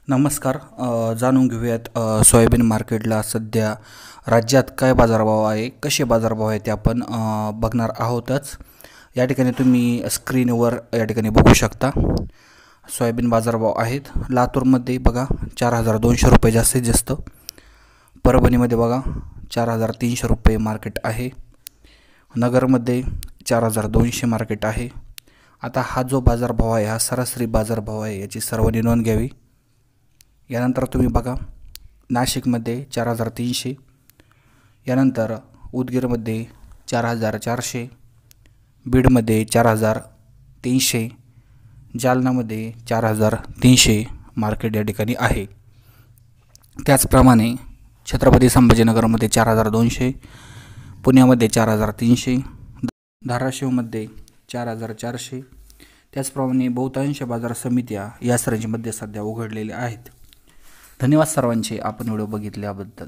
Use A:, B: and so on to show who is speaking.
A: नमस्कार. जाणून घेऊयात सोयाबीन मार्केटला सध्या राज्यात काय बाजारभाव आहे, कसे बाजारभाव आहे ते आपण बघणार आहोतच. या ठिकाणी तुम्ही स्क्रीनवर या ठिकाणी बघू शकता सोयाबीन बाजारभाव आहेत. लातूरमध्ये बघा 4,200 रुपये जास्तीत जास्त. परभणीमध्ये बघा 4,300 रुपये मार्केट आहे. नगरमध्ये 4,200 मार्केट आहे. आता हा जो बाजारभाव आहे हा सरासरी बाजारभाव आहे, याची सर्वांनी नोंद घ्यावी. यानंतर तुम्ही बघा नाशिकमध्ये 4,300, यानंतर उदगीरमध्ये 4,400, बीडमध्ये 4,300, जालनामध्ये 4,300 मार्केट या ठिकाणी आहे. त्याचप्रमाणे छत्रपती संभाजीनगरमध्ये 4,200, पुण्यामध्ये 4,300, धाराशिवमध्ये 4,400. त्याचप्रमाणे बहुतांश बाजार समित्या या रेंजमध्ये सध्या उघडलेल्या आहेत. धन्यवाद सर्वांचे आपण व्हिडिओ बघितल्याबद्दल.